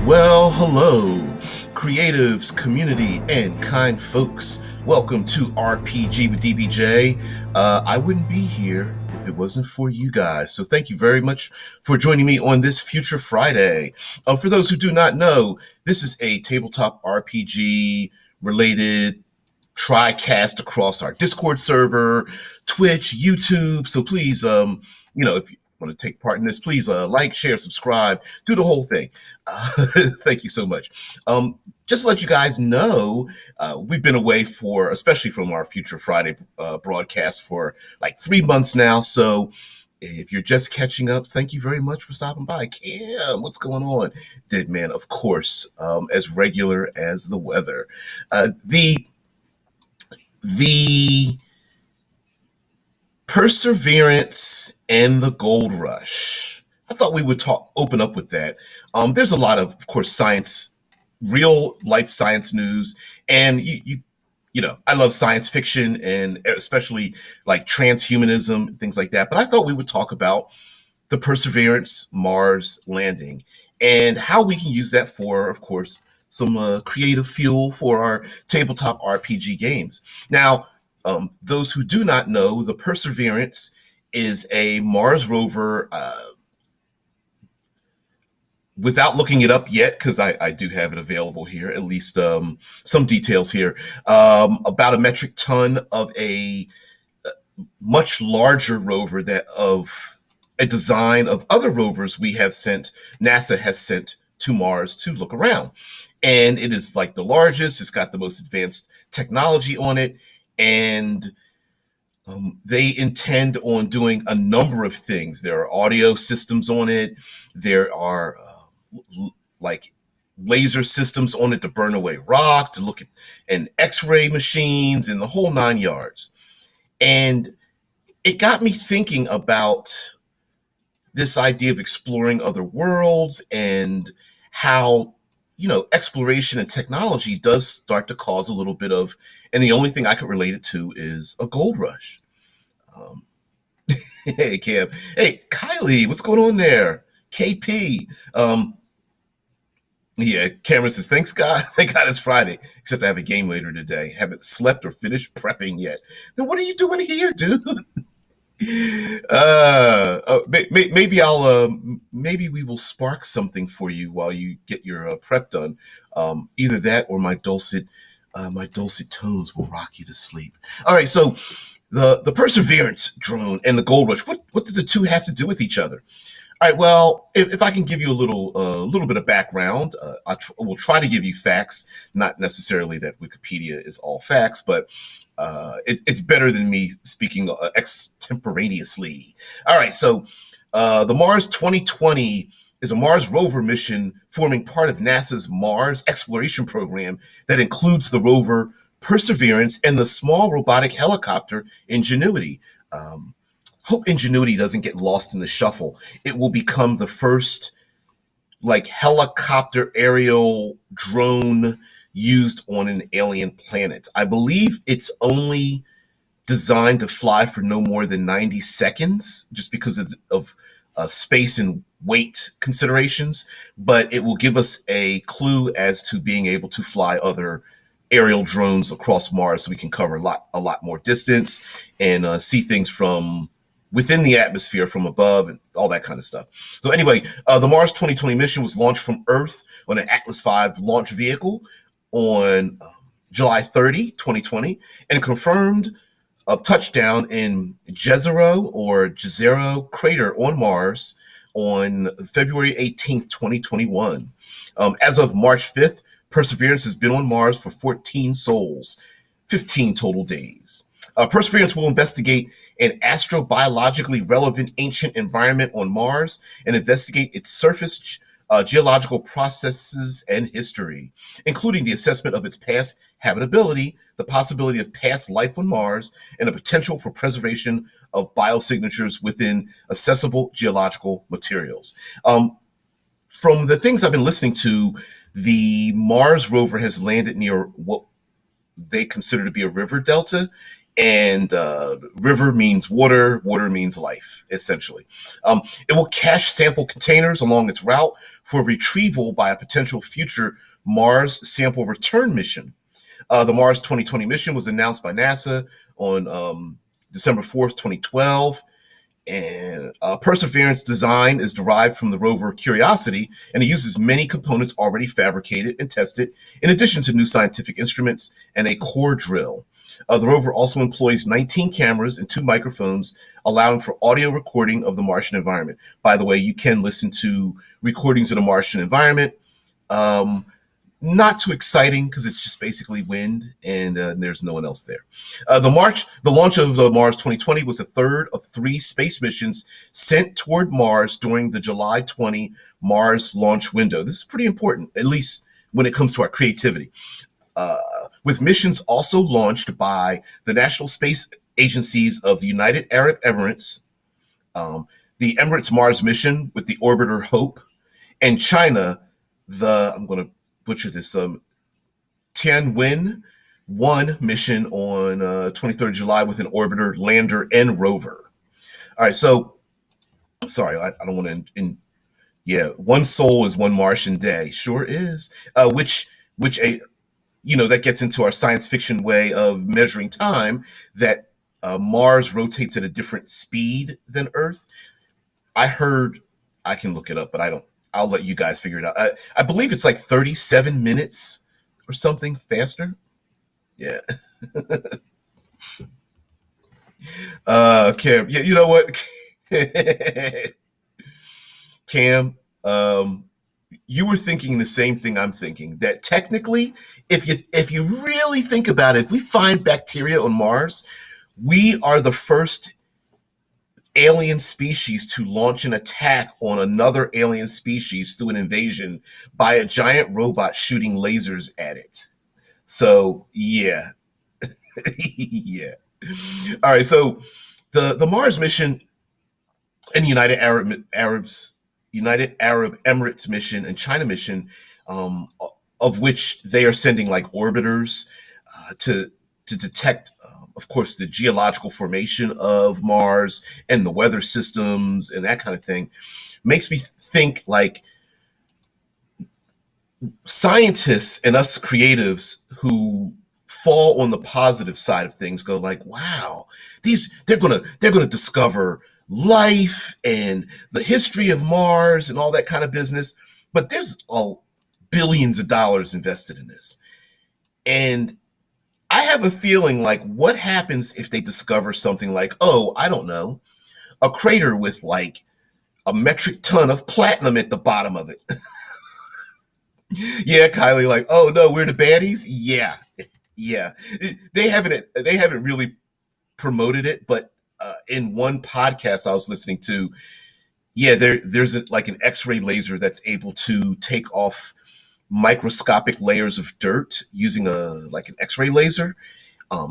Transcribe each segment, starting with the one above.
Well, hello, creatives, community, and kind folks. Welcome to RPG with DBJ. I wouldn't be here if it wasn't for you guys. So thank you very much for joining me on this Future Friday. For those who do not know, this is a tabletop RPG related TriCast across our Discord server, Twitch, YouTube. So please, if you want to take part in this, please like, share, subscribe, do the whole thing. Thank you so much. Just to let you guys know, we've been away for, especially from our Future Friday broadcast, for like 3 months now. So if you're just catching up, thank you very much for stopping by. Cam, what's going on? Dead man, of course, as regular as the weather. The perseverance and the gold rush. I thought we would open up with that. There's a lot of course, science, real life science news, and I love science fiction and especially like transhumanism and things like that. But I thought we would talk about the Perseverance Mars landing and how we can use that for, of course, some creative fuel for our tabletop RPG games. Now, those who do not know, the Perseverance is a Mars rover. Without looking it up yet, because I do have it available here, at least some details here, about a metric ton of a much larger rover that of a design of other rovers NASA has sent to Mars to look around. And it is like the largest, it's got the most advanced technology on it, and they intend on doing a number of things. There are audio systems on it. There are like laser systems on it to burn away rock, to look at and X-ray machines, and the whole 9 yards. And it got me thinking about this idea of exploring other worlds and how exploration and technology does start to cause a little bit of, and the only thing I could relate it to is a gold rush. Um, hey, Cam. Hey, Kylie, what's going on there? KP. Yeah, Cameron says, thanks God. Thank God it's Friday, except I have a game later today. Haven't slept or finished prepping yet. Now, what are you doing here, dude? Maybe we will spark something for you while you get your prep done. Either that or my dulcet tones will rock you to sleep. All right, so the Perseverance drone and the Gold Rush. What did the two have to do with each other? All right. Well, if I can give you a little bit of background, we'll try to give you facts. Not necessarily that Wikipedia is all facts, but it's better than me speaking extemporaneously. All right. So the Mars 2020 is a Mars rover mission forming part of NASA's Mars exploration program that includes the rover Perseverance and the small robotic helicopter Ingenuity. Hope Ingenuity doesn't get lost in the shuffle. It will become the first like helicopter aerial drone used on an alien planet. I believe it's only designed to fly for no more than 90 seconds just because of space and weight considerations, but it will give us a clue as to being able to fly other aerial drones across Mars so we can cover a lot more distance and see things from within the atmosphere from above and all that kind of stuff. So anyway, the Mars 2020 mission was launched from Earth on an Atlas V launch vehicle on July 30, 2020, and confirmed a touchdown in Jezero crater on Mars on February 18th, 2021. As of March 5th, Perseverance has been on Mars for 14 sols, 15 total days. Perseverance will investigate an astrobiologically relevant ancient environment on Mars and investigate its surface geological processes and history, including the assessment of its past habitability, the possibility of past life on Mars, and the potential for preservation of biosignatures within accessible geological materials. From the things I've been listening to, the Mars rover has landed near what they consider to be a river delta And river means water, water means life, essentially. It will cache sample containers along its route for retrieval by a potential future Mars sample return mission. The Mars 2020 mission was announced by NASA on December 4th, 2012. And Perseverance design is derived from the rover Curiosity, and it uses many components already fabricated and tested, in addition to new scientific instruments and a core drill. The rover also employs 19 cameras and 2 microphones, allowing for audio recording of the Martian environment. By the way, you can listen to recordings of the Martian environment. Um, Not too exciting because it's just basically wind and there's no one else there. The launch of Mars 2020 was the third of 3 space missions sent toward Mars during the July 20 Mars launch window. This is pretty important, at least when it comes to our creativity. Uh, with missions also launched by the national space agencies of the United Arab Emirates, the Emirates Mars mission with the orbiter Hope, and China, I'm going to butcher this, Tianwen-1 mission on 23rd July with an orbiter, lander, and rover. All right, so sorry, I don't want to. Yeah, one soul is one Martian day. Sure is. Which a that gets into our science fiction way of measuring time. That Mars rotates at a different speed than Earth. I heard. I can look it up, but I don't. I'll let you guys figure it out. I believe it's like 37 minutes or something faster. Yeah. Cam, yeah, you know what? Cam, you were thinking the same thing I'm thinking. That technically, if you really think about it, if we find bacteria on Mars, we are the first alien species to launch an attack on another alien species through an invasion by a giant robot shooting lasers at it. So yeah, yeah. All right. So the Mars mission and United Arab Emirates mission and China mission, um, of which they are sending like orbiters to detect, of course, the geological formation of Mars and the weather systems and that kind of thing, makes me think like scientists and us creatives who fall on the positive side of things go like, wow, they're gonna discover life and the history of Mars and all that kind of business. But there's billions of dollars invested in this. And I have a feeling like what happens if they discover something like, oh, I don't know, a crater with like a metric ton of platinum at the bottom of it. Yeah, Kylie, like, oh no, we're the baddies. Yeah, yeah. They haven't really promoted it, but in one podcast I was listening to, yeah, there's like an X-ray laser that's able to take off microscopic layers of dirt using an X-ray laser,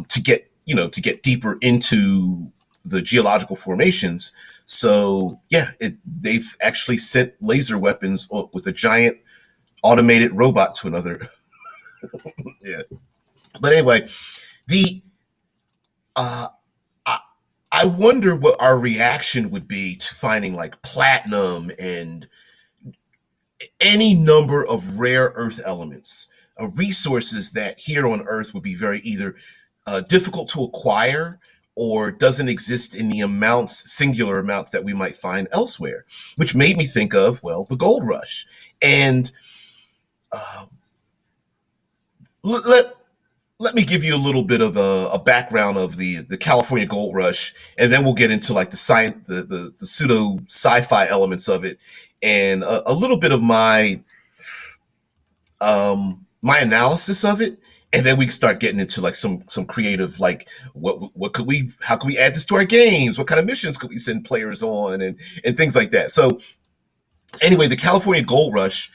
to get deeper into the geological formations. So yeah, they've actually sent laser weapons with a giant automated robot to another. Yeah, but anyway, the uh, I, I wonder what our reaction would be to finding like platinum and any number of rare earth elements, resources that here on Earth would be very either difficult to acquire or doesn't exist in the singular amounts that we might find elsewhere, which made me think of, well, the gold rush. And uh, let let me give you a little bit of a background of the California Gold Rush, and then we'll get into like the science, the pseudo sci-fi elements of it, and a little bit of my analysis of it, and then we can start getting into like some creative, like how could we add this to our games? What kind of missions could we send players on, and things like that. So anyway, the California Gold Rush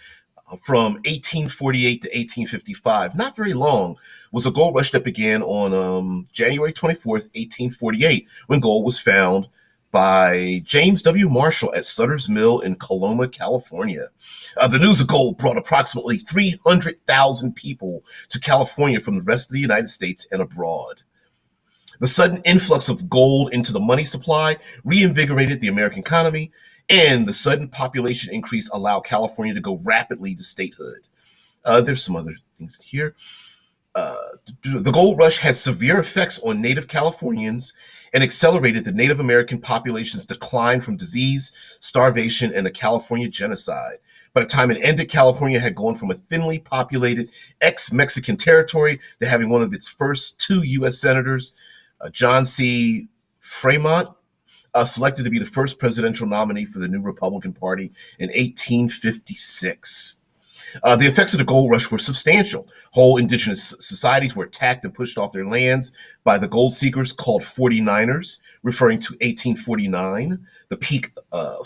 from 1848 to 1855, not very long, was a gold rush that began on January 24th, 1848, when gold was found by James W. Marshall at Sutter's Mill in Coloma, California. The news of gold brought approximately 300,000 people to California from the rest of the United States and abroad. The sudden influx of gold into the money supply reinvigorated the American economy, and the sudden population increase allowed California to go rapidly to statehood. There's some other things here. Uh, the gold rush had severe effects on Native Californians and accelerated the Native American population's decline from disease, starvation, and a California genocide. By the time it ended, California had gone from a thinly populated ex-Mexican territory to having one of its first two U.S. senators, John C. Fremont, selected to be the first presidential nominee for the new Republican Party in 1856. The effects of the gold rush were substantial. Whole indigenous societies were attacked and pushed off their lands by the gold seekers called 49ers, referring to 1849, the peak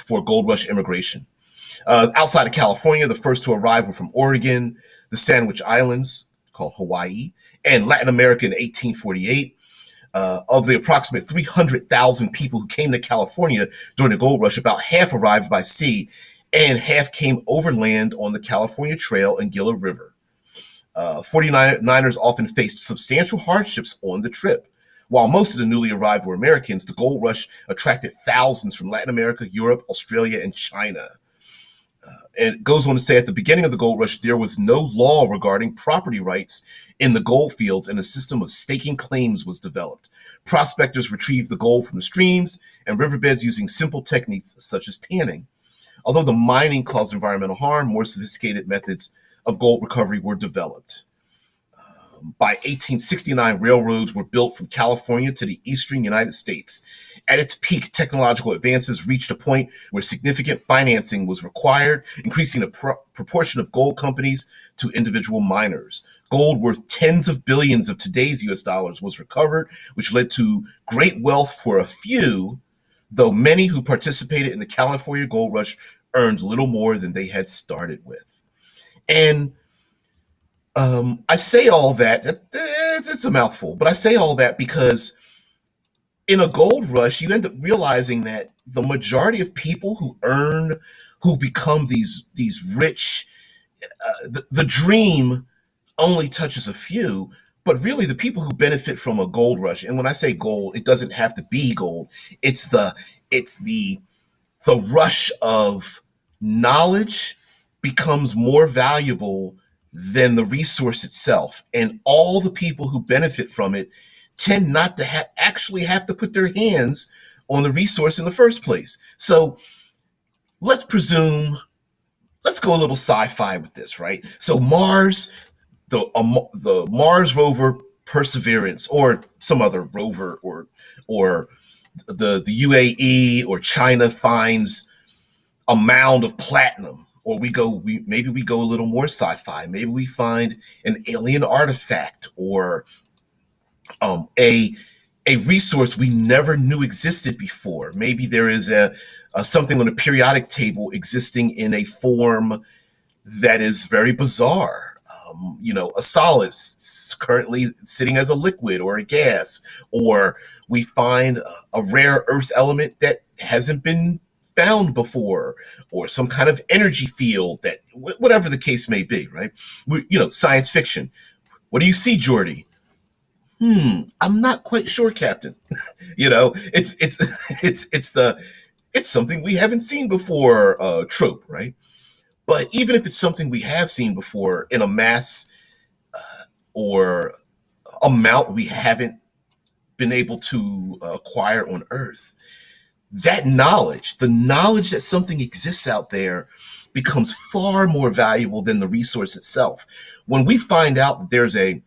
for gold rush immigration. Outside of California, the first to arrive were from Oregon, the Sandwich Islands, called Hawaii, and Latin America in 1848. Of the approximate 300,000 people who came to California during the gold rush, about half arrived by sea and half came overland on the California Trail and Gila River. 49ers often faced substantial hardships on the trip. While most of the newly arrived were Americans, the gold rush attracted thousands from Latin America, Europe, Australia, and China. And it goes on to say at the beginning of the gold rush, there was no law regarding property rights in the gold fields, and a system of staking claims was developed. Prospectors retrieved the gold from the streams and riverbeds using simple techniques such as panning. Although the mining caused environmental harm, more sophisticated methods of gold recovery were developed. By 1869, railroads were built from California to the eastern United States. At its peak, technological advances reached a point where significant financing was required, increasing the proportion of gold companies to individual miners. Gold worth tens of billions of today's US dollars was recovered, which led to great wealth for a few, though many who participated in the California gold rush earned little more than they had started with. And I say all that, it's a mouthful, but I say all that because in a gold rush, you end up realizing that the majority of people who become these rich, the dream only touches a few, but really the people who benefit from a gold rush, and when I say gold, it doesn't have to be gold. It's the rush of knowledge becomes more valuable than the resource itself. And all the people who benefit from it tend not to actually have to put their hands on the resource in the first place. So let's go a little sci-fi with this, right? So Mars, the Mars rover Perseverance, or some other rover, or the UAE or China finds a mound of platinum, or maybe we go a little more sci-fi. Maybe we find an alien artifact, or a resource we never knew existed before. Maybe there is a something on a periodic table existing in a form that is very bizarre. A solid currently sitting as a liquid or a gas, or we find a rare earth element that hasn't been found before, or some kind of energy field that, whatever the case may be, right? Science fiction. What do you see, Geordie? I'm not quite sure, Captain. It's it's something we haven't seen before, trope, right? But even if it's something we have seen before in a mass or amount we haven't been able to acquire on Earth, that knowledge, the knowledge that something exists out there, becomes far more valuable than the resource itself. When we find out that there's a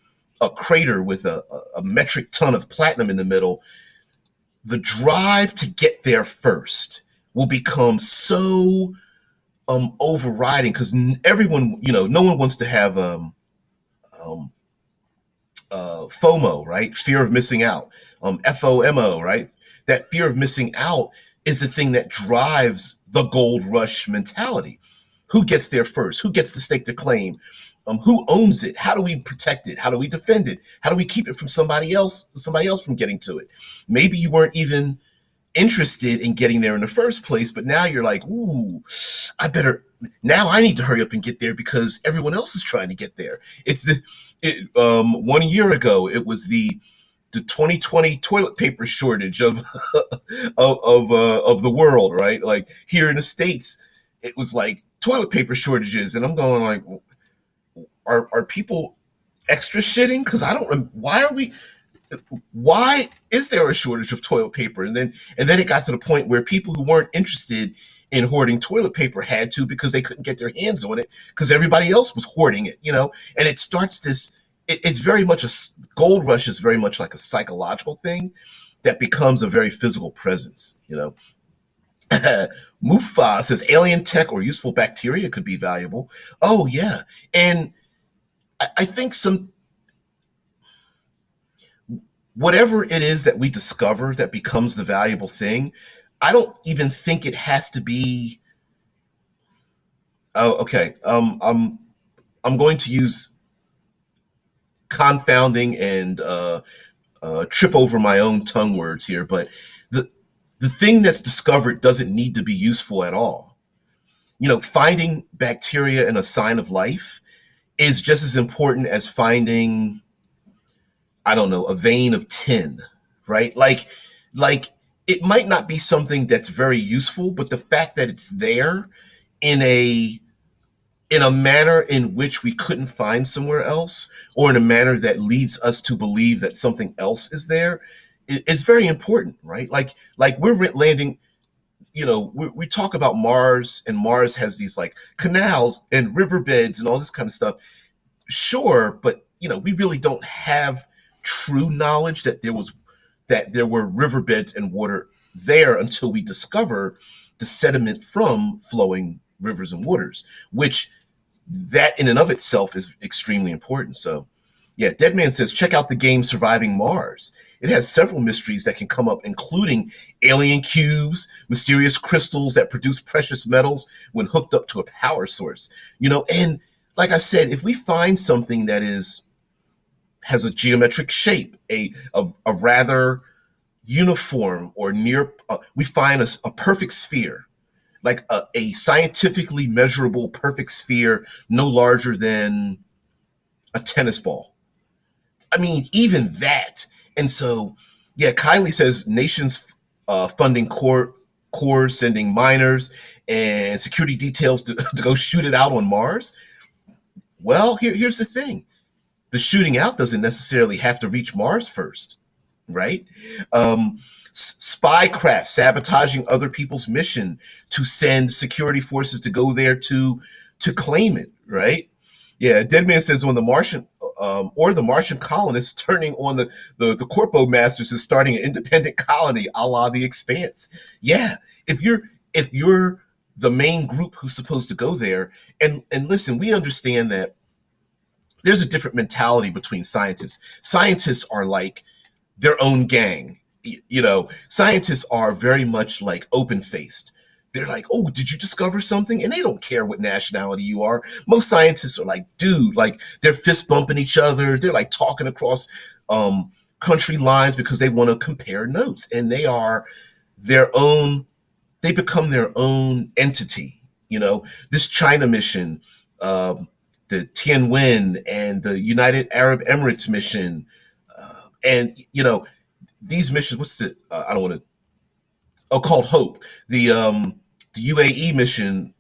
crater with a metric ton of platinum in the middle, the drive to get there first will become so overriding, because everyone, no one wants to have FOMO, right? Fear of missing out. FOMO, right? That fear of missing out is the thing that drives the gold rush mentality. Who gets there first? Who gets to stake the claim? Who owns it? How do we protect it? How do we defend it? How do we keep it from somebody else from getting to it? Maybe you weren't even interested in getting there in the first place, but now you're like, ooh, now I need to hurry up and get there because everyone else is trying to get there. 1 year ago, it was the the 2020 toilet paper shortage of of the world, right? Like here in the States, it was like toilet paper shortages, and I'm going like, are people extra shitting? Because I don't. Why are we? Why is there a shortage of toilet paper? And then it got to the point where people who weren't interested in hoarding toilet paper had to because they couldn't get their hands on it because everybody else was hoarding it, and it starts this. It's very much gold rush is very much like a psychological thing that becomes a very physical presence. Mufa says alien tech or useful bacteria could be valuable. Oh yeah, and I think some whatever it is that we discover that becomes the valuable thing, I don't even think it has to be. Oh, okay. I'm going to use confounding and trip over my own tongue words here, but the the thing that's discovered doesn't need to be useful at all. Finding bacteria in a sign of life is just as important as finding, I don't know, a vein of tin, right? Like it might not be something that's very useful, but the fact that it's there in a manner in which we couldn't find somewhere else, or in a manner that leads us to believe that something else is there, is very important, right? Like we're landing. We talk about Mars, and Mars has these like canals and riverbeds and all this kind of stuff. Sure, but we really don't have true knowledge that there were riverbeds and water there until we discover the sediment from flowing rivers and waters, which that in and of itself is extremely important. So, yeah, Deadman says check out the game Surviving Mars. It has several mysteries that can come up, including alien cubes, mysterious crystals that produce precious metals when hooked up to a power source. And like I said, if we find something that has a geometric shape, a rather uniform or near, we find a perfect sphere, like a scientifically measurable perfect sphere, no larger than a tennis ball. I mean, even that. And so, yeah, Kylie says nations funding cores, sending miners and security details to go shoot it out on Mars. Well, here's the thing: the shooting out doesn't necessarily have to reach Mars first, right? Spy craft sabotaging other people's mission to send security forces to go there to claim it, right? Yeah, Deadman says when the Martian or the Martian colonists turning on the Corpo Masters is starting an independent colony, a la the Expanse. Yeah, if you're the main group who's supposed to go there, and listen, we understand that there's a different mentality between scientists. Scientists are like their own gang. Scientists are very much like open faced. They're like, oh, did you discover something? And they don't care what nationality you are. Most scientists are like, dude, like they're fist bumping each other. They're like talking across country lines because they want to compare notes. And they become their own entity. This China mission, the Tianwen and the United Arab Emirates mission, and these missions. What's the? I don't want to. Oh, called Hope. The UAE mission,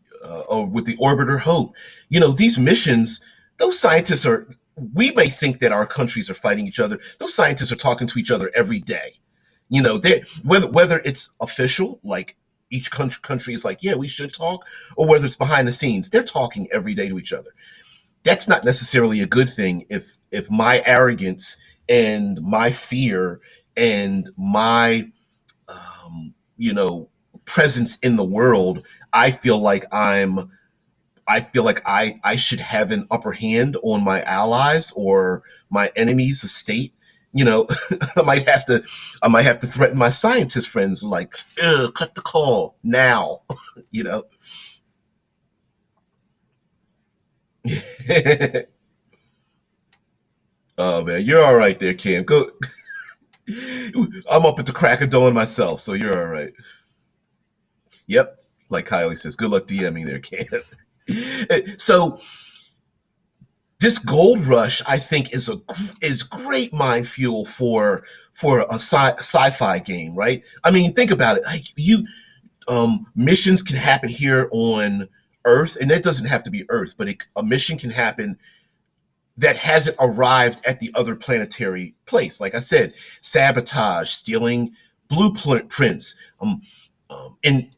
with the orbiter Hope. These missions. Those scientists are. We may think that our countries are fighting each other. Those scientists are talking to each other every day. They whether it's official, like each country is like, yeah, we should talk, or whether it's behind the scenes, they're talking every day to each other. That's not necessarily a good thing if my arrogance and my fear and my you know presence in the world, I feel like I should have an upper hand on my allies or my enemies of state. I might have to threaten my scientist friends, like, cut the call now. you know Oh man, you're all right there, Cam. Go. I'm up at the crack of dawn myself, so you're all right. Yep, like Kylie says, good luck DMing there, Cam. So this gold rush, I think, is great mind fuel for a sci-fi game, right? I mean, think about it. Like missions can happen here on Earth, and it doesn't have to be Earth, but a mission can happen that hasn't arrived at the other planetary place. Like I said, sabotage, stealing blueprints, and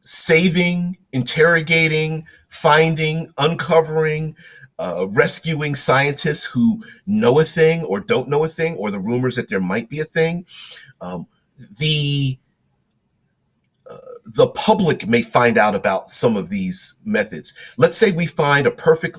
saving, interrogating, finding, uncovering, rescuing scientists who know a thing or don't know a thing, or the rumors that there might be a thing. Um, the the public may find out about some of these methods. Let's say we find a perfect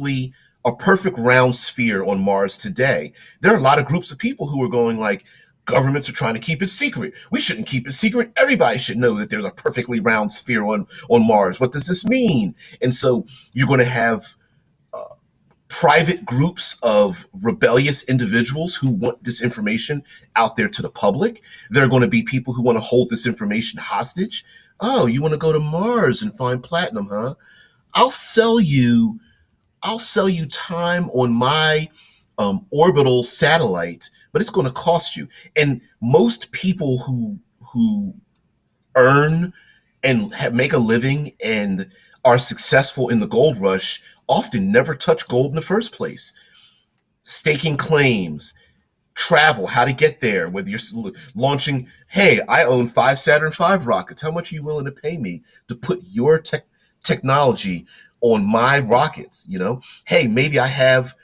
round sphere on Mars today. There are a lot of groups of people who are going like, governments are trying to keep it secret. We shouldn't keep it secret. Everybody should know that there's a perfectly round sphere on Mars. What does this mean? And so you're going to have private groups of rebellious individuals who want this information out there to the public. There are going to be people who want to hold this information hostage. Oh, you want to go to Mars and find platinum, huh? I'll sell you I'll sell you time on my orbital satellite, but it's going to cost you. And most people who earn and make a living and are successful in the gold rush often never touch gold in the first place. Staking claims, travel, how to get there, whether you're launching, hey, I own 5 Saturn V rockets. How much are you willing to pay me to put your technology on my rockets? Hey, maybe I have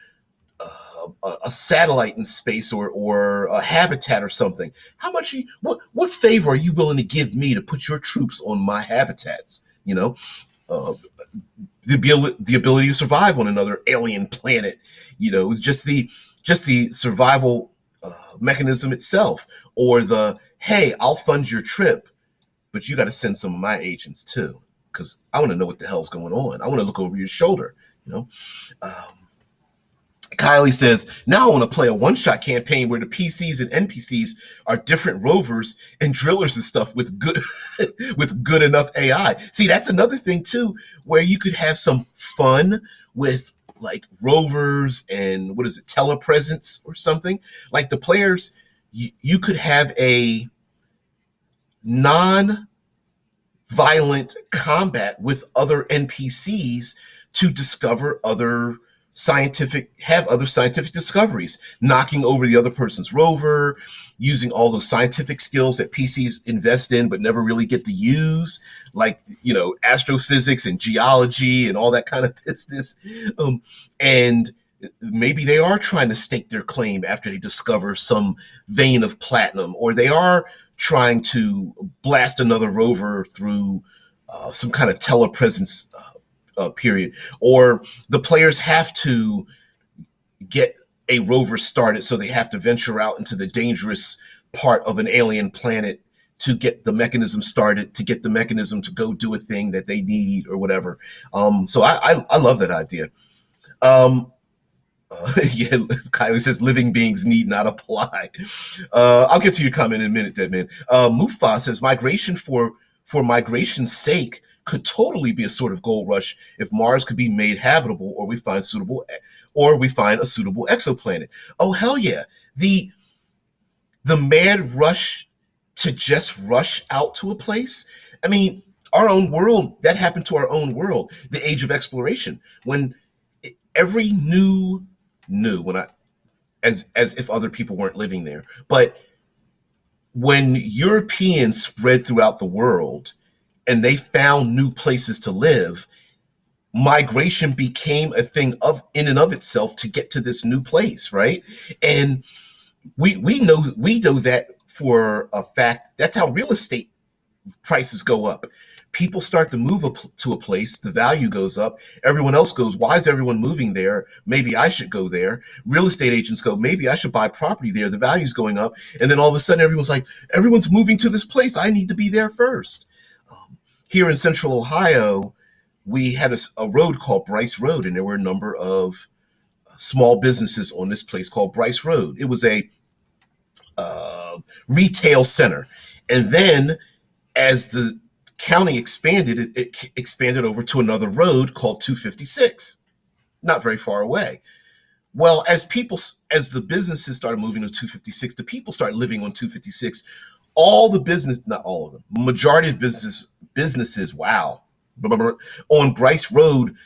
a satellite in space or a habitat or something. How much? What favor are you willing to give me to put your troops on my habitats? Uh, the ability to survive on another alien planet. Just the survival mechanism itself, or the hey, I'll fund your trip, but you got to send some of my agents too, because I want to know what the hell's going on. I want to look over your shoulder. You know, Kylie says, now I want to play a one-shot campaign where the PCs and NPCs are different rovers and drillers and stuff with good with good enough AI. See, that's another thing too, where you could have some fun with like rovers and what is it, telepresence or something. Like the players, you could have a non-violent combat with other NPCs to discover other scientific discoveries, knocking over the other person's rover, using all those scientific skills that PCs invest in but never really get to use, like astrophysics and geology and all that kind of business. And maybe they are trying to stake their claim after they discover some vein of platinum, or they are trying to blast another rover through some kind of telepresence period, or the players have to get a rover started, so they have to venture out into the dangerous part of an alien planet to get the mechanism started, to get the mechanism to go do a thing that they need or whatever. So I love that idea. Yeah, Kylie says living beings need not apply. I'll get to your comment in a minute, Deadman. Mufa says migration for migration's sake could totally be a sort of gold rush if Mars could be made habitable, or we find a suitable exoplanet. Oh hell yeah! The mad rush to just rush out to a place. I mean, our own world, that happened to our own world, the age of exploration, when every when I as if other people weren't living there, but when Europeans spread throughout the world and they found new places to live, migration became a thing of in and of itself to get to this new place, right? And we know that for a fact. That's how real estate prices go up. People start to move to a place, the value goes up. Everyone else goes, why is everyone moving there? Maybe I should go there. Real estate agents go, maybe I should buy property there. The value's going up. And then all of a sudden, everyone's like, everyone's moving to this place. I need to be there first. Here in Central Ohio, we had a road called Bryce Road, and there were a number of small businesses on this place called Bryce Road. It was a retail center. And then as the county expanded, it expanded over to another road called 256, not very far away. Well, as the businesses started moving to 256, the people started living on 256. All the business, not all of them, majority of businesses, wow, on Bryce Road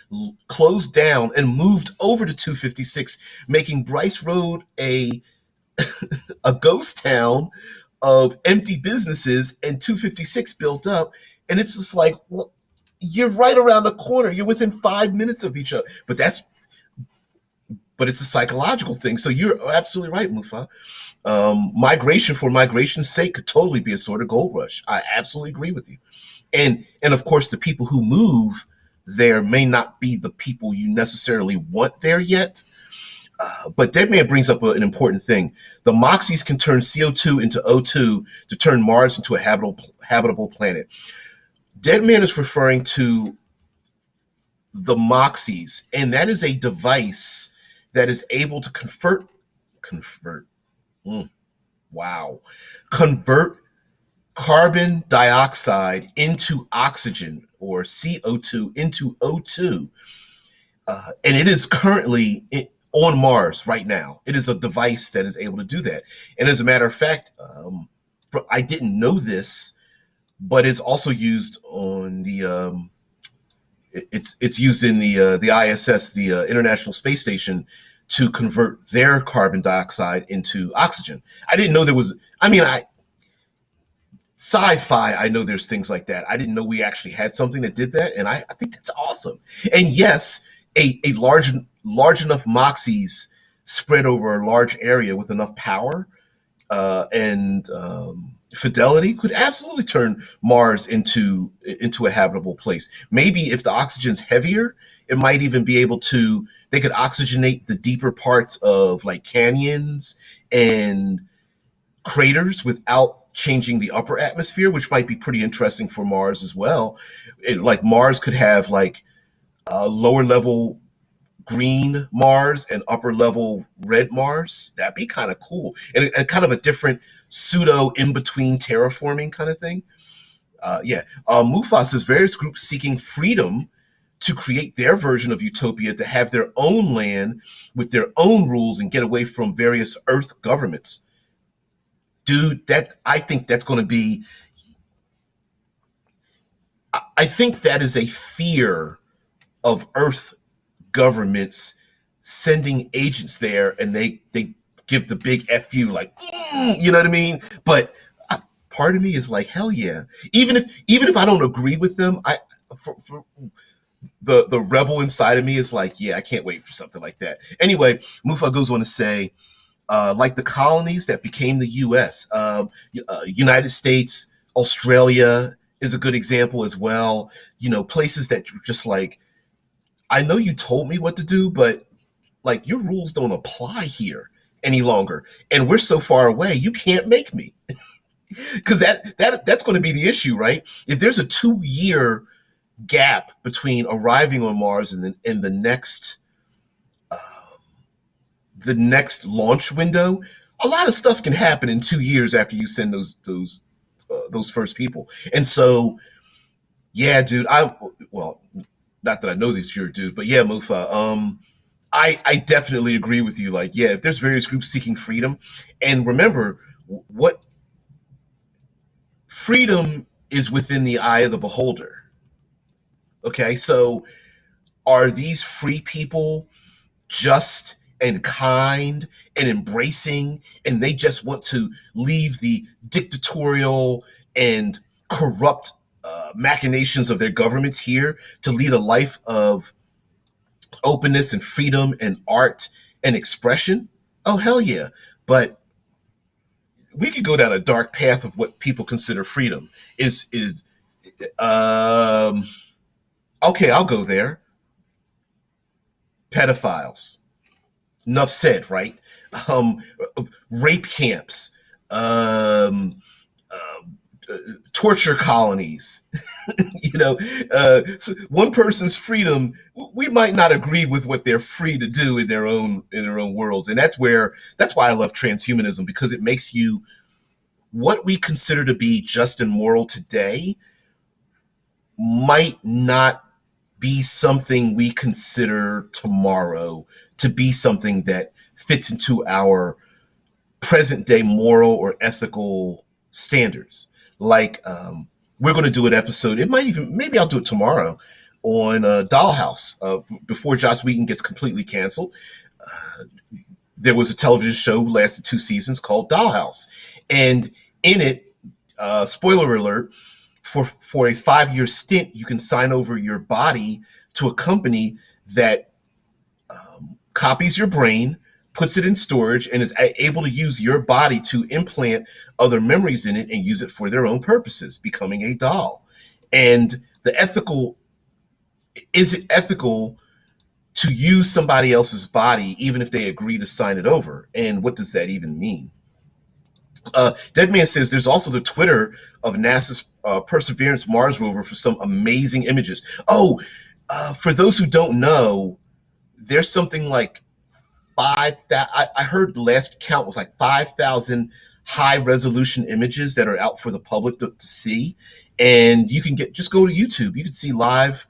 closed down and moved over to 256, making Bryce Road a ghost town of empty businesses, and 256 built up. And it's just like, well, you're right around the corner. You're within 5 minutes of each other. But it's a psychological thing. So you're absolutely right, Mufa. Migration for migration's sake could totally be a sort of gold rush. I absolutely agree with you. And of course, the people who move there may not be the people you necessarily want there yet. But Dead Man brings up an important thing. The Moxies can turn CO2 into O2 to turn Mars into a habitable planet. Dead Man is referring to the Moxies, and that is a device that is able to convert, mm, wow, convert carbon dioxide into oxygen, or CO2 into O2. And it is currently on Mars right now. It is a device that is able to do that. And as a matter of fact, I didn't know this, but it's also used on it's used in the ISS, the International Space Station, to convert their carbon dioxide into oxygen. I didn't know there was. I mean, sci-fi, I know there's things like that. I didn't know we actually had something that did that, and I think that's awesome. And yes, a large enough Moxies spread over a large area with enough power and fidelity could absolutely turn Mars into a habitable place. Maybe if the oxygen's heavier, it might even be able to. They could oxygenate the deeper parts of like canyons and craters without changing the upper atmosphere, which might be pretty interesting for Mars as well. Like Mars could have like a lower level green Mars and upper level red Mars. That'd be kind of cool, and kind of a different pseudo in between terraforming kind of thing. Yeah, Mufas says various groups seeking freedom to create their version of utopia, to have their own land with their own rules and get away from various Earth governments. Dude, that I think that's going to be. I think that is a fear of Earth governments sending agents there, and they give the big fu, like, you know what I mean. But part of me is like, hell yeah. Even if I don't agree with them, for the rebel inside of me is like, yeah, I can't wait for something like that. Anyway, Mufa goes on to say, like the colonies that became the U.S., United States, Australia is a good example as well. You know, places that just like, I know you told me what to do, but like your rules don't apply here any longer, and we're so far away, you can't make me. Because that's going to be the issue, right? If there's a 2 year gap between arriving on Mars and the next launch window, a lot of stuff can happen in 2 years after you send those first people. And so, yeah, dude, well, not that I know that you're a dude, but yeah, Mufa, I definitely agree with you. Like, yeah, if there's various groups seeking freedom, and remember, what freedom is within the eye of the beholder. Okay, so are these free people just and kind and embracing, and they just want to leave the dictatorial and corrupt machinations of their governments here to lead a life of openness and freedom and art and expression? Oh, hell yeah. But we could go down a dark path of what people consider freedom. Is um okay, I'll go there. Pedophiles. Enough said, right? Um, Rape camps, um, torture colonies. you know, so one person's freedom, we might not agree with what they're free to do in their own worlds, and that's why I love transhumanism, because it makes you, what we consider to be just and moral today might not be something we consider tomorrow to be something that fits into our present day moral or ethical standards. Like, we're going to do an episode. It might even, maybe I'll do it tomorrow on Dollhouse. Before Joss Whedon gets completely canceled, there was a television show lasted 2 seasons called Dollhouse, and in it, spoiler alert, for a 5-year stint, you can sign over your body to a company that copies your brain, puts it in storage, and is able to use your body to implant other memories in it and use it for their own purposes, becoming a doll. And the ethical, is it ethical to use somebody else's body even if they agree to sign it over? And what does that even mean? Deadman says there's also the Twitter of NASA's Perseverance Mars rover for some amazing images. Oh, for those who don't know, there's something like I heard the last count was like 5,000 high resolution images that are out for the public to see. And you can just go to YouTube. You can see live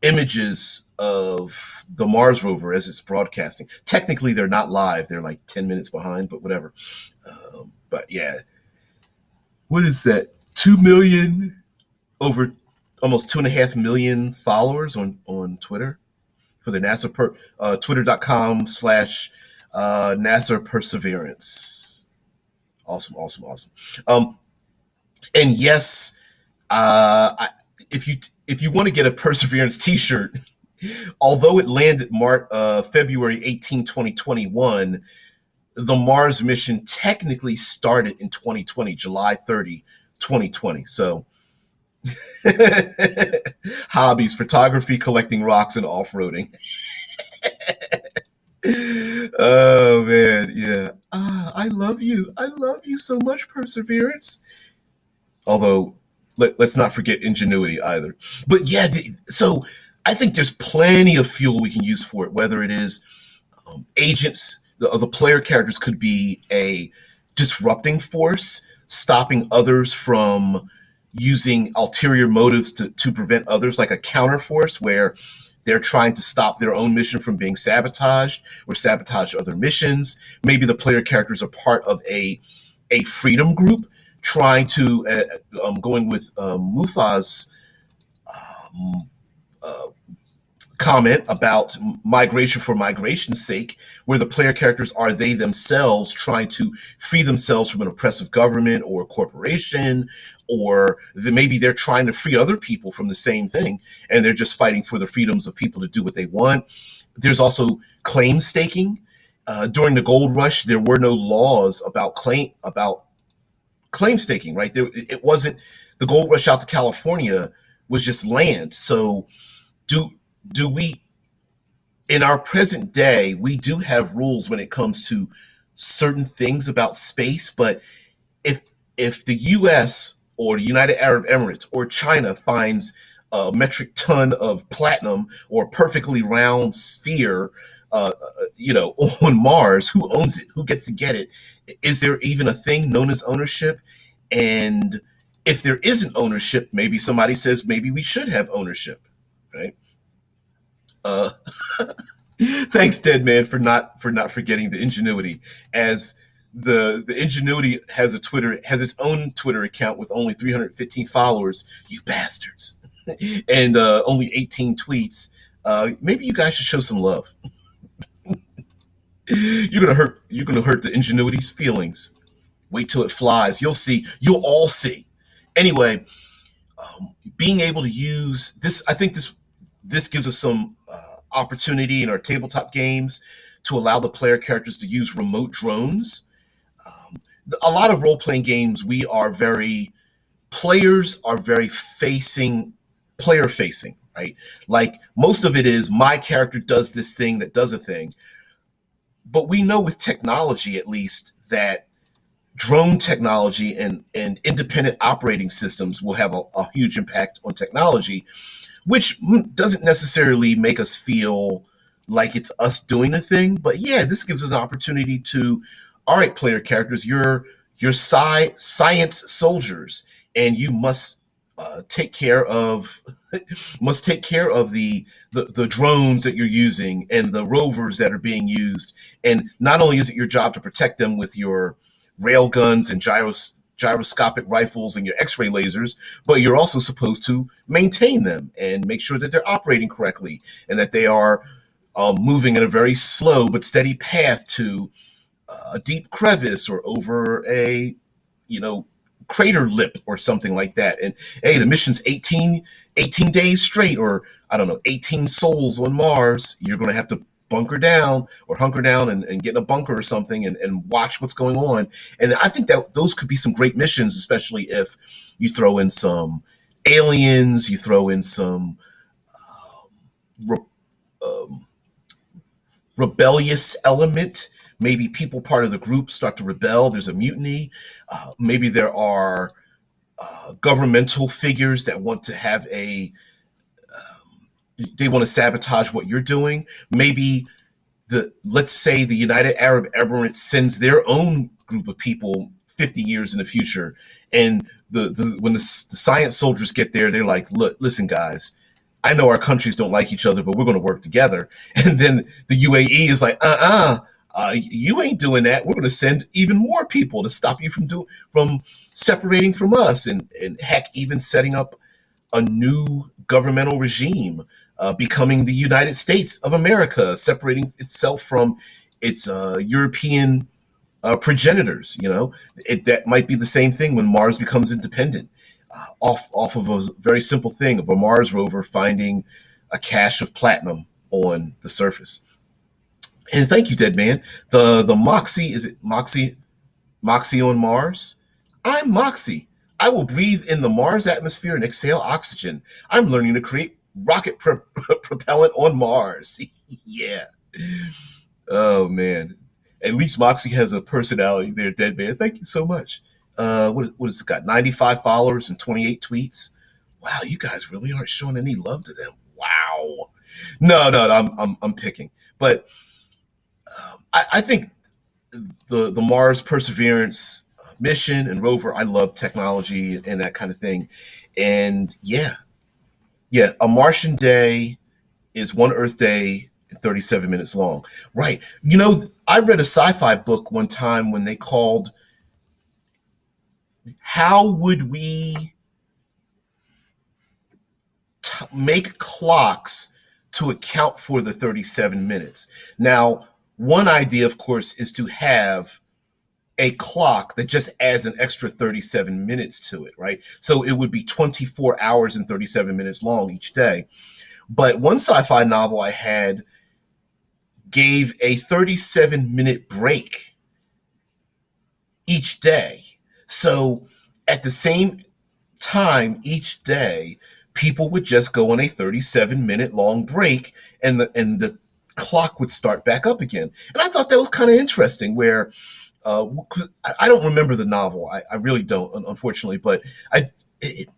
images of the Mars rover as it's broadcasting. Technically, they're not live. They're like 10 minutes behind, but whatever. But yeah, what is that? 2 million, over almost 2.5 million followers on Twitter for the NASA, twitter.com/NASA Perseverance. Awesome, awesome, awesome. And yes, if you want to get a Perseverance t-shirt, although it landed February 18, 2021, the Mars mission technically started in 2020, July 30, 2020. So hobbies: photography, collecting rocks, and off-roading. Oh man, yeah. I love you. I love you so much, Perseverance. Although, let's not forget ingenuity either. But yeah, so I think there's plenty of fuel we can use for it, whether it is agents. The player characters could be a disrupting force, stopping others from using ulterior motives to prevent others, like a counter force where they're trying to stop their own mission from being sabotaged or sabotage other missions. Maybe the player characters are part of a freedom group trying to, going with Mufa's comment about migration for migration's sake, where the player characters are they themselves trying to free themselves from an oppressive government or corporation, or maybe they're trying to free other people from the same thing, and they're just fighting for the freedoms of people to do what they want. There's also claim staking. During the gold rush, there were no laws about claim staking, right? It wasn't, the gold rush out to California was just land. So do we, in our present day, we do have rules when it comes to certain things about space, but if the US or the United Arab Emirates or China finds a metric ton of platinum or a perfectly round sphere, on Mars, who owns it? Who gets to get it? Is there even a thing known as ownership? And if there isn't ownership, maybe somebody says maybe we should have ownership, right? Thanks, Deadman, for not forgetting the ingenuity. As the ingenuity has its own Twitter account with only 315 followers. You bastards, and only 18 tweets. Maybe you guys should show some love. You're gonna hurt the ingenuity's feelings. Wait till it flies. You'll see. You'll all see. Anyway, being able to use this, I think this gives us some opportunity in our tabletop games to allow the player characters to use remote drones. A lot of role-playing games, players are very player facing, right? Like, most of it is my character does this thing that does a thing. But we know with technology, at least, that drone technology and independent operating systems will have a huge impact on technology, which doesn't necessarily make us feel like it's us doing a thing. But yeah, this gives us an opportunity to, all right, player characters, you're science soldiers, and you must take care of must take care of the drones that you're using and the rovers that are being used. And not only is it your job to protect them with your rail guns and gyroscopic rifles and your X-ray lasers, but you're also supposed to maintain them and make sure that they're operating correctly and that they are moving in a very slow but steady path to a deep crevice or over a, you know, crater lip or something like that. And hey, the mission's 18 days straight, or I don't know, 18 souls on Mars. You're going to have to bunker down or hunker down and get in a bunker or something and watch what's going on. And I think that those could be some great missions, especially if you throw in some aliens, you throw in some re- um, rebellious element. Maybe people part of the group start to rebel. There's a mutiny. Maybe there are governmental figures that want to have they want to sabotage what you're doing. Maybe let's say the United Arab Emirates sends their own group of people 50 years in the future, and when the science soldiers get there, they're like, look, listen, guys, I know our countries don't like each other, but we're going to work together. And then the UAE is like, you ain't doing that. We're going to send even more people to stop you from separating from us, and heck, even setting up a new governmental regime, becoming the United States of America, separating itself from its European progenitors. That might be the same thing when Mars becomes independent, off of a very simple thing of a Mars rover finding a cache of platinum on the surface. And thank you, Dead Man. The Moxie, is it Moxie on Mars? I'm Moxie. I will breathe in the Mars atmosphere and exhale oxygen. I'm learning to create rocket propellant on Mars. Yeah. Oh man. At least Moxie has a personality there, Dead Man. Thank you so much. What has it got? 95 followers and 28 tweets. Wow, you guys really aren't showing any love to them. Wow. No, I'm picking. But I think the Mars Perseverance mission and rover. I love technology and that kind of thing. And yeah, a Martian day is one Earth day and 37 minutes long. Right. I read a sci-fi book one time when they called how would we make clocks to account for the 37 minutes. Now, one idea, of course, is to have a clock that just adds an extra 37 minutes to it, right? So it would be 24 hours and 37 minutes long each day. But one sci-fi novel I had gave a 37-minute break each day. So at the same time each day, people would just go on a 37-minute long break, and the clock would start back up again. And I thought that was kind of interesting. Where I don't remember the novel. I really don't, unfortunately. But it,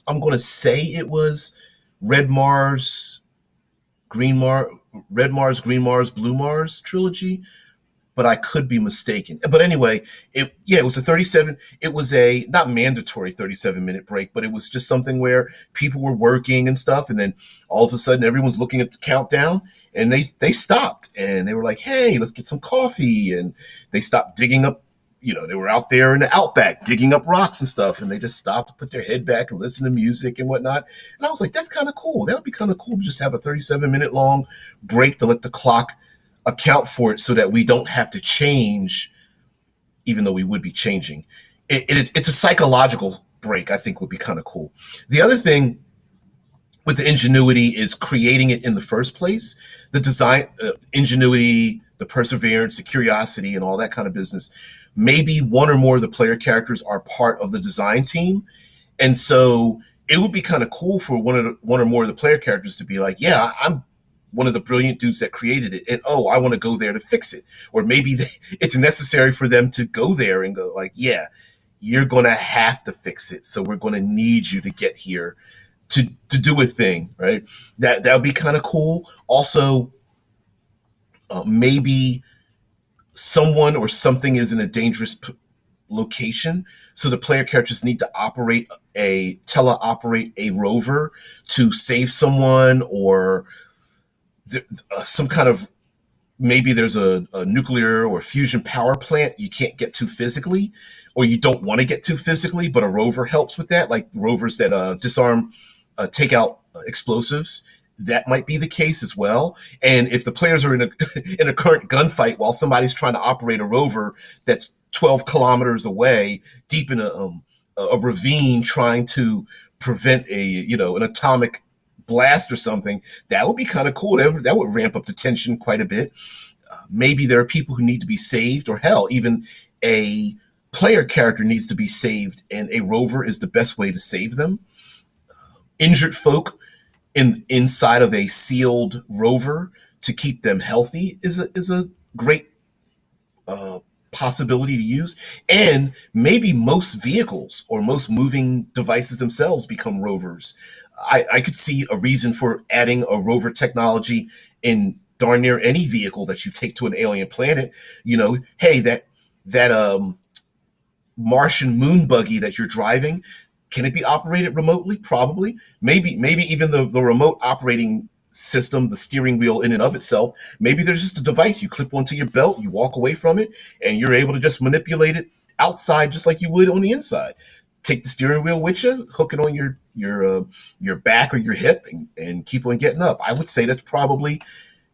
I'm going to say it was Red Mars, Green Mars, Red Mars, Green Mars, Blue Mars trilogy, but I could be mistaken. But anyway, it was a 37. It was a not mandatory 37-minute break, but it was just something where people were working and stuff, and then all of a sudden everyone's looking at the countdown, and they stopped and they were like, "Hey, let's get some coffee," and they stopped digging up. They were out there in the outback digging up rocks and stuff, and they just stopped to put their head back and listen to music and whatnot. And I was like, that's kind of cool. That would be kind of cool to just have a 37-minute long break to let the clock account for it so that we don't have to change, even though we would be changing. It's a psychological break, I think would be kind of cool. The other thing with the ingenuity is creating it in the first place. The design, ingenuity, the perseverance, the curiosity, and all that kind of business. Maybe one or more of the player characters are part of the design team. And so it would be kind of cool for one or more of the player characters to be like, yeah, I'm one of the brilliant dudes that created it, and I want to go there to fix it. Or maybe it's necessary for them to go there and go like, yeah, you're going to have to fix it, so we're going to need you to get here to do a thing, right? That would be kind of cool. Also, maybe someone or something is in a dangerous location. So the player characters need to teleoperate a rover to save someone, or some kind of, maybe there's a nuclear or fusion power plant you can't get to physically, or you don't want to get to physically, but a rover helps with that, like rovers that disarm, take out explosives. That might be the case as well. And if the players are in a in a current gunfight while somebody's trying to operate a rover that's 12 kilometers away, deep in a ravine, trying to prevent an atomic blast or something, that would be kind of cool. That would ramp up the tension quite a bit. Maybe there are people who need to be saved, or hell, even a player character needs to be saved, and a rover is the best way to save them. Injured folk inside of a sealed rover to keep them healthy is a great uh, possibility to use. And maybe most vehicles or most moving devices themselves become rovers. I could see a reason for adding a rover technology in darn near any vehicle that you take to an alien planet. Hey, that Martian moon buggy that you're driving, can it be operated remotely? Probably. Maybe even the remote operating system, the steering wheel in and of itself, maybe there's just a device you clip onto your belt, you walk away from it, and you're able to just manipulate it outside just like you would on the inside. Take the steering wheel with you, hook it on your back or your hip, and keep on getting up. I would say that's probably,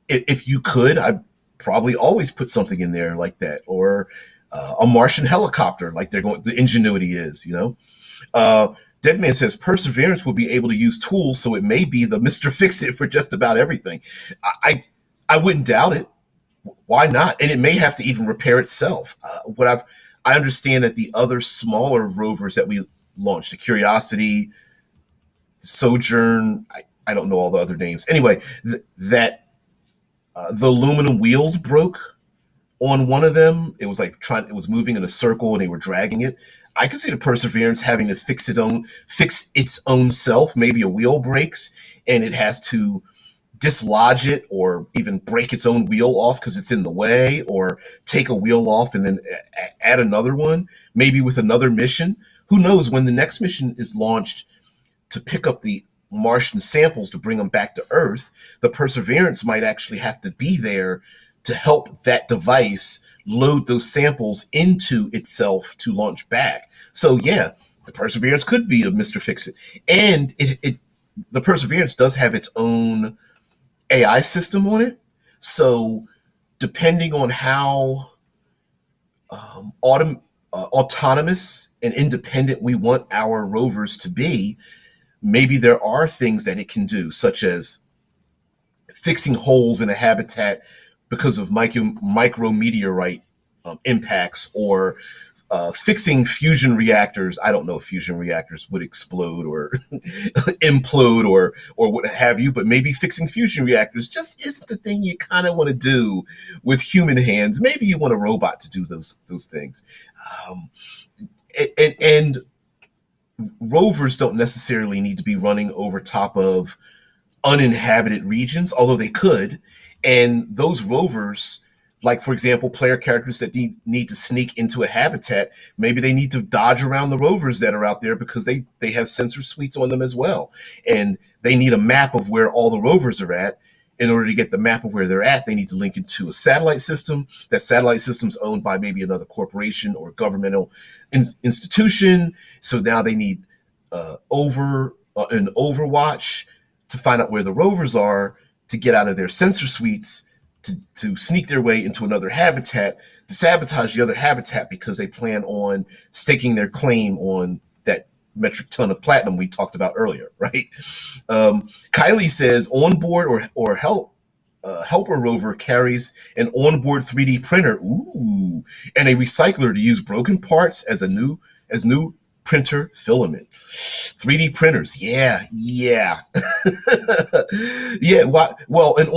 if you could, I'd probably always put something in there like that, or a Martian helicopter, like the Ingenuity is. Deadman says Perseverance will be able to use tools, so it may be the Mr. Fix-It for just about everything. I wouldn't doubt it. Why not? And it may have to even repair itself. I understand that the other smaller rovers that we launched, the Curiosity, Sojourn, I don't know all the other names. Anyway, that the aluminum wheels broke on one of them. It was like it was moving in a circle and they were dragging it. I could see the Perseverance having to fix its own self. Maybe a wheel breaks and it has to dislodge it, or even break its own wheel off because it's in the way, or take a wheel off and then add another one, maybe with another mission. Who knows, when the next mission is launched to pick up the Martian samples to bring them back to Earth, the Perseverance might actually have to be there to help that device load those samples into itself to launch back. So yeah, the Perseverance could be a Mr. Fix-It. And the Perseverance does have its own AI system on it. So depending on how autonomous and independent we want our rovers to be, maybe there are things that it can do, such as fixing holes in a habitat because of micrometeorite impacts, or fixing fusion reactors. I don't know if fusion reactors would explode or implode or what have you, but maybe fixing fusion reactors just isn't the thing you kind of want to do with human hands. Maybe you want a robot to do those things. Um, and rovers don't necessarily need to be running over top of uninhabited regions, although they could. And those rovers, like for example, player characters that need to sneak into a habitat, maybe they need to dodge around the rovers that are out there because they have sensor suites on them as well. And they need a map of where all the rovers are at. In order to get the map of where they're at, they need to link into a satellite system. That satellite system's owned by maybe another corporation or governmental institution. So now they need an overwatch to find out where the rovers are, to get out of their sensor suites, to sneak their way into another habitat, to sabotage the other habitat because they plan on staking their claim on that metric ton of platinum we talked about earlier, right? Kylie says onboard or helper rover carries an onboard 3D printer, ooh, and a recycler to use broken parts as new printer filament. 3D printers, yeah. Yeah. Well, an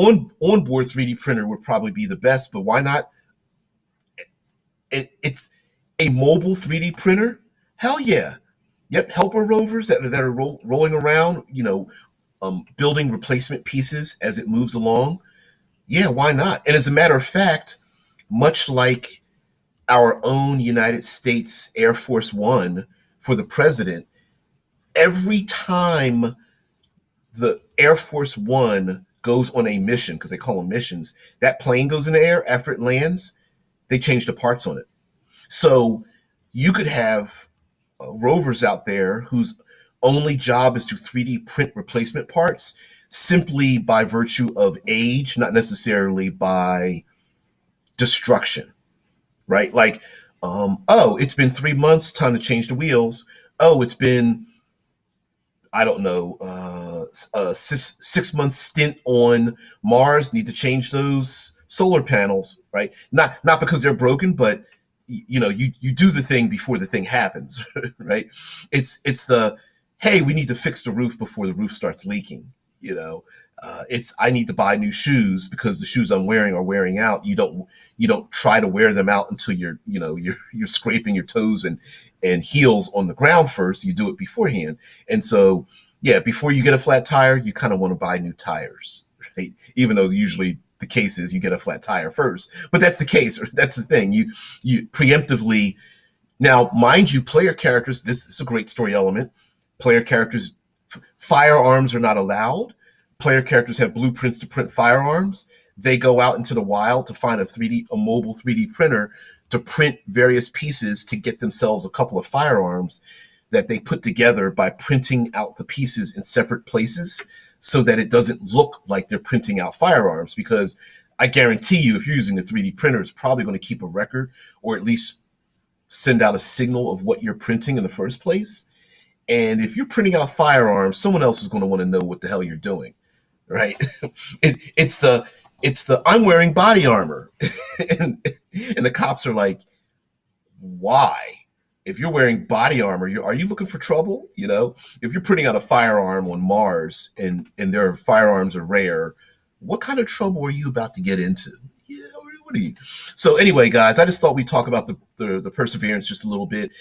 onboard 3D printer would probably be the best, but why not? It's a mobile 3D printer. Hell yeah. Yep, helper rovers that are rolling around, building replacement pieces as it moves along. Yeah, why not? And as a matter of fact, much like our own United States Air Force One for the president, every time the Air Force One goes on a mission, because they call them missions, that plane goes in the air after it lands, they change the parts on it. So you could have rovers out there whose only job is to 3D print replacement parts simply by virtue of age, not necessarily by destruction, right? Like, oh, it's been 3 months, time to change the wheels. Oh, it's been, I don't know, a 6 month stint on Mars, need to change those solar panels, right? Not because they're broken, but you do the thing before the thing happens, right? It's the, hey, we need to fix the roof before the roof starts leaking. It's, I need to buy new shoes because the shoes I'm wearing are wearing out. You don't try to wear them out until you're scraping your toes and heels on the ground first. You do it beforehand. And so, yeah, before you get a flat tire, you kind of want to buy new tires, right? Even though usually the case is you get a flat tire first, but that's the case. That's the thing. You preemptively. Now, mind you, player characters, this is a great story element. Player characters, firearms are not allowed. Player characters have blueprints to print firearms. They go out into the wild to find a mobile 3D printer to print various pieces to get themselves a couple of firearms that they put together by printing out the pieces in separate places so that it doesn't look like they're printing out firearms. Because I guarantee you, if you're using a 3D printer, it's probably going to keep a record or at least send out a signal of what you're printing in the first place. And if you're printing out firearms, someone else is going to want to know what the hell you're doing, right? It's the I'm wearing body armor, and the cops are like, why? If you're wearing body armor, are you looking for trouble? If you're printing out a firearm on Mars and their firearms are rare, what kind of trouble are you about to get into? Yeah, what are you? So anyway, guys, I just thought we'd talk about the Perseverance just a little bit.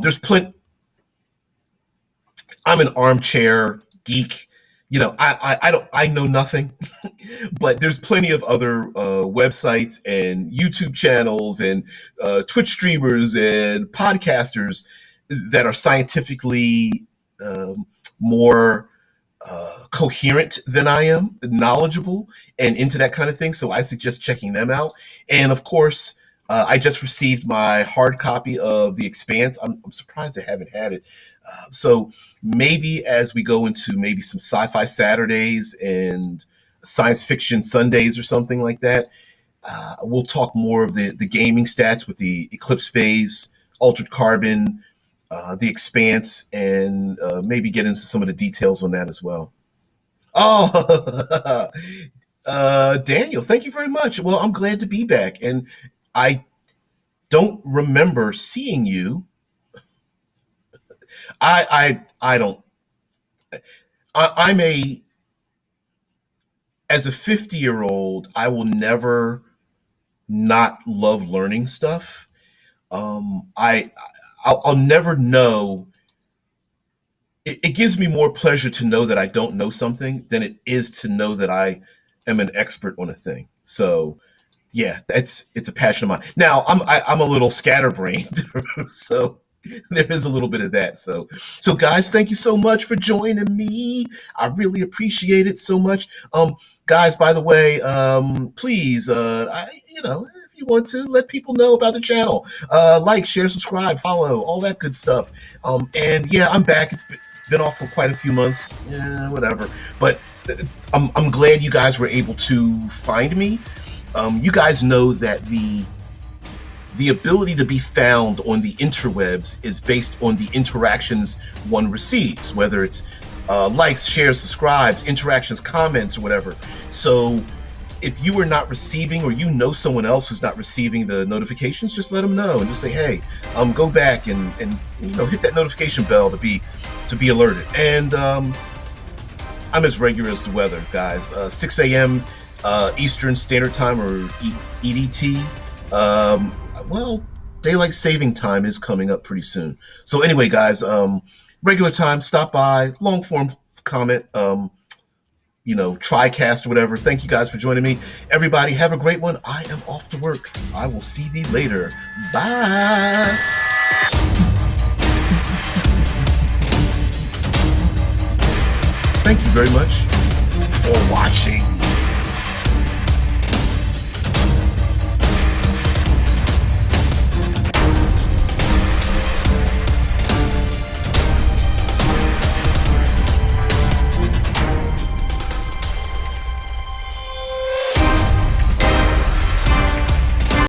There's plenty. I'm an armchair geek. I know nothing, but there's plenty of other websites and YouTube channels and Twitch streamers and podcasters that are scientifically more coherent than I am, knowledgeable and into that kind of thing. So I suggest checking them out. And of course, I just received my hard copy of The Expanse. I'm surprised I haven't had it. So maybe as we go into maybe some sci-fi Saturdays and science fiction Sundays or something like that, we'll talk more of the gaming stats with the Eclipse Phase, Altered Carbon, The Expanse, and maybe get into some of the details on that as well. Oh, Daniel, thank you very much. Well, I'm glad to be back. And I don't remember seeing you. I don't. I'm as a 50-year-old, I will never not love learning stuff. I'll never know. It gives me more pleasure to know that I don't know something than it is to know that I am an expert on a thing. So yeah, it's a passion of mine. Now I'm a little scatterbrained, so there is a little bit of that. So guys, thank you so much for joining me. I really appreciate it so much. Guys, by the way, please, if you want to let people know about the channel, like, share, subscribe, follow, all that good stuff. And yeah, I'm back. It's been off for quite a few months. Yeah, whatever. But I'm glad you guys were able to find me. You guys know that the ability to be found on the interwebs is based on the interactions one receives, whether it's likes, shares, subscribes, interactions, comments, or whatever. So if you are not receiving, or you know someone else who's not receiving the notifications, just let them know and just say, hey, go back and hit that notification bell to be alerted. And I'm as regular as the weather, guys. 6 a.m. Eastern Standard Time, or EDT. Well, daylight saving time is coming up pretty soon. So anyway, guys, regular time, stop by, long form comment. TriCast or whatever. Thank you guys for joining me. Everybody, have a great one. I am off to work. I will see thee later. Bye. Thank you very much for watching.